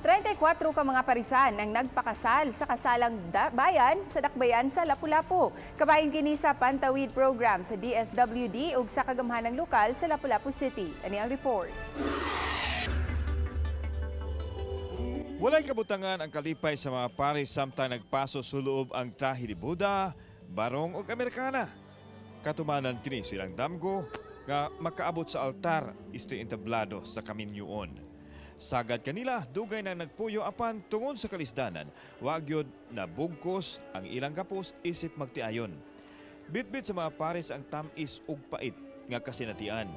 34 ka mga parisan ang nagpakasal sa kasalang bayan sa Dakbayan sa Lapu-Lapu. Kabahin kini sa Pantawid program sa DSWD ug sa kagamhanang lokal sa Lapu-Lapu City. Ani ang report. Walay kabutangan ang kalipay sa mga paris samtang nagpaso sa loob ang trahe ni Buda, barong ug Amerikana. Katumanan kini silang damgo nga makaabot sa altar isto entablado sa kaminyoon. Sagad kanila dugay na nagpuyo apan tungod sa kalisdanan, wa gyud na bugkos ang ilang kapos isip magtiayon. Bitbit sa mga pares ang tamis ug pait nga kasinatian.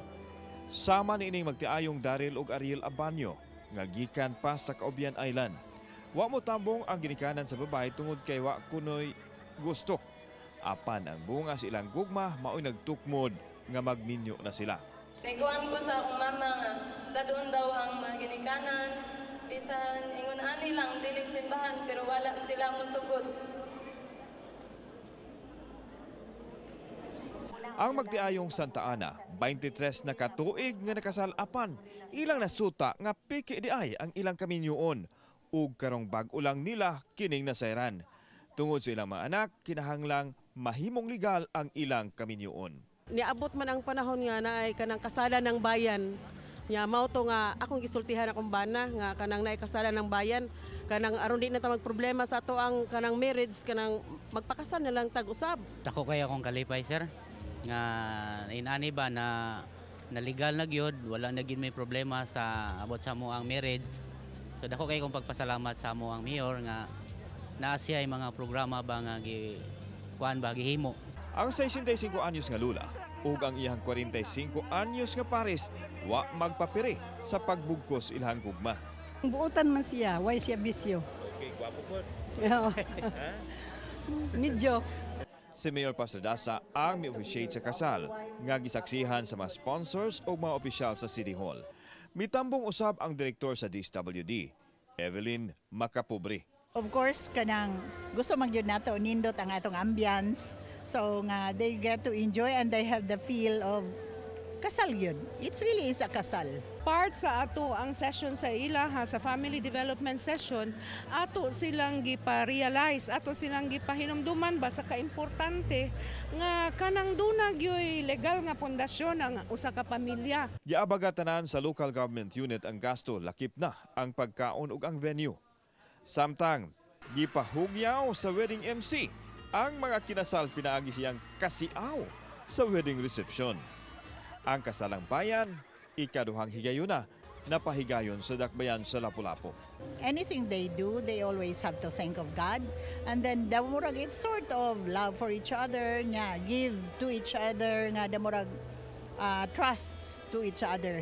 Sama niining magtiayong Daryl ug Ariel Abanyo nga gikan pa sa Kaubyan Island. Wa mo tambong ang ginikanan sa babae tungod kay wa kunoy gusto. Apan ang bunga sa ilang gugma mao'y nagtukmod nga magminyo na sila. Naiguan ko sa akong mama nga, dadoon daw ang mga ginikanan. Bisan ingon ani lang dili simbahan pero wala sila musugod. Ang magtiayong Santa Ana, 23 na katuig nga nakasalapan, ilang nasuta nga piki di ay ang ilang kaminyoon ug karong bag-o lang nila kining nasayran. Tungod sa ilang mga anak, kinahanglang mahimong legal ang ilang kaminyoon. Niabot man ang panahon nga na ay kanang kasalan ng bayan. Nya mao to nga akong gisultihan akong bana nga kanang naay kasalan ng bayan, kanang aron di na ta magproblema sa ato ang kanang marriage, kanang magpakasal na lang tag-usab. Ako kay akong kalipay sir nga inani ba na legal na gyud, wala na gid may problema sa abot sa mo ang marriage. So dako kay kong pagpasalamat sa mo ang mayor nga naa siya ay mga programa ba nga kuan ba gihimo. Ang 65 anyos nga lula ug ang iyang 45 anyos nga pares wa magpapiri sa pagbugkos ilhang gugma. Buutan man siya, why siya bisyo? Okay, gwapo po. Medyo. Si Mayor Pastradasa ang mi-officiate sa kasal nga gisaksihan sa mga sponsors o mga opisyal sa City Hall. Mitambong usab ang direktor sa DSWD, Evelyn Macapobre. Of course, kanang gusto magyud nato nindot ang atong ambience. So nga they get to enjoy and they have the feel of kasal yun. It really is a kasal. Part sa ato ang session sa ila sa family development session, ato silang gipa-realize, ato silang gipahinumduman ba sa kaimportante nga kanang dunag yoy legal nga pundasyon ang usa ka pamilya. Giabagatanan sa local government unit ang gasto lakip na ang pagkaon ug ang venue. Samtang gipahugyaw sa wedding MC ang mga kinasal pinaagi siyang kasiaw sa wedding reception. Ang kasalang bayan, ikaduhang higayuna, napahigayon sa Dakbayan sa Lapu-Lapu. Anything they do, they always have to think of God. And then damurag it's sort of love for each other, nga give to each other, nga damurag trusts to each other.